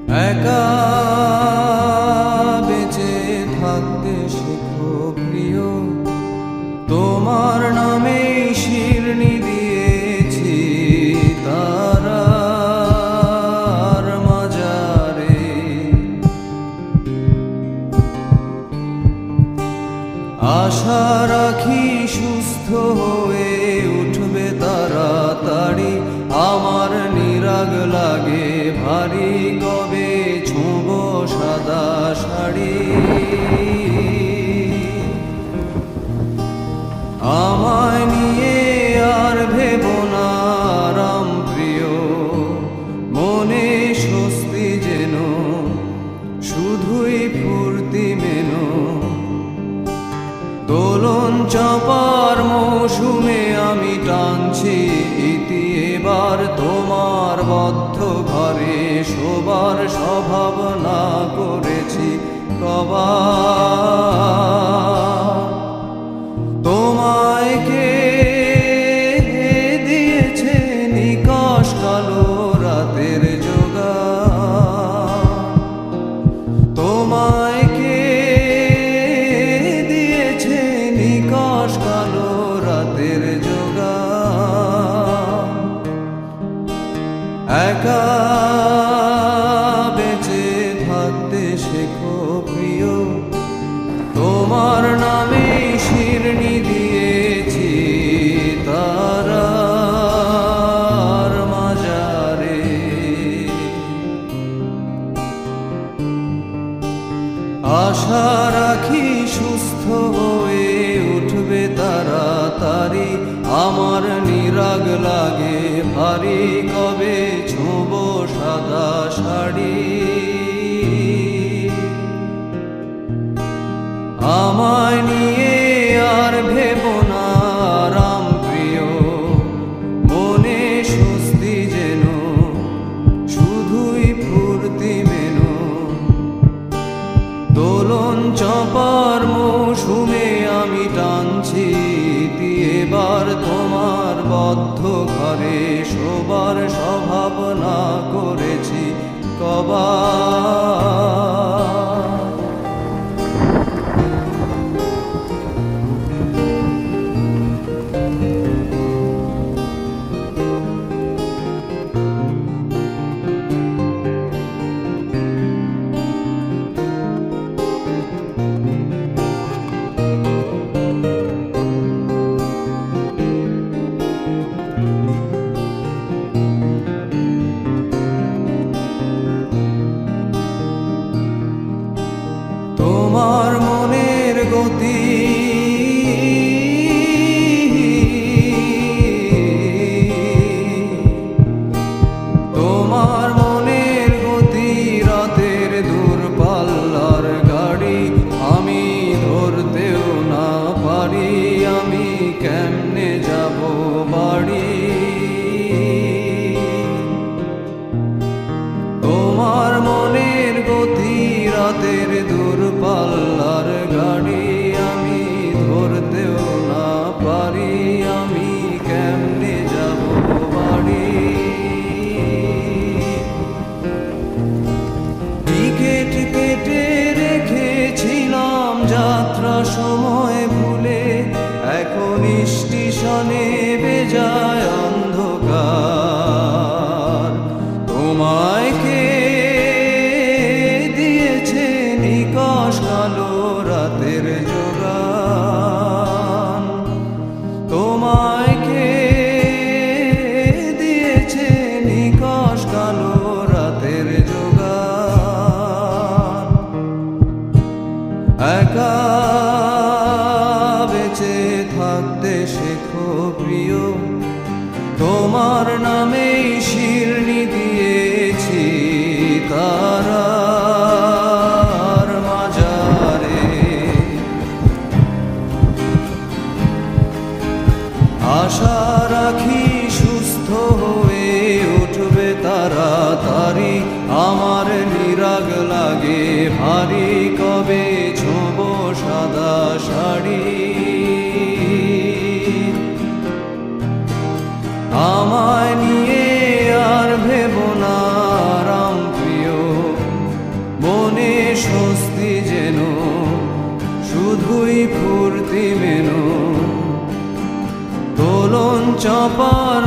একা বেঁচে থাকতে শেখো প্রিয়, তোমার নামে শিরনি দিয়েছি তারার মাজারে। আশা রাখি সুস্থ হয়ে উঠবে তাড়াতাড়ি, আমার নিরাগ লাগে ভারী, কবে ছোঁব সাদা শাড়ি। আমায় নিয়ে আর ভেবো না রাম প্রিয়, মনে স্বস্তি যেন শুধুই ফুর্তি মেনো। দোলন চাপার মৌসুমে আমি টানছি ইতি, এবার তোমার বদ্ধ ঘরে শোবার স্বভাবনা করেছি কবার। তোমায় কে দিয়েছে নিকষ কালো রাতের জোগাড়, তোমায় কে দিয়েছে নিকষ কালো রাতের জোগাড়। একা বেঁচে থাকতে শেখো প্রিয়, তোমার নামে শিরনি দিয়েছি তারার মাজারে। আশা রাখি সুস্থ হয়ে উঠবে তাড়াতাড়ি, আমার নিরাগ লাগে ভারী, কবে ছোঁব সাদা শাড়ি। আমায় নিয়ে আর ভেবো না রাম প্রিয়, মনে স্বস্তি যেন শুধুই ফুর্তি মেনো। দোলন চাপার মৌসুমে আমি টানছি ইতি, এবার তোমার বদ্ধ ঘরে শোবার স্বভাবনা করেছি কবার। চপার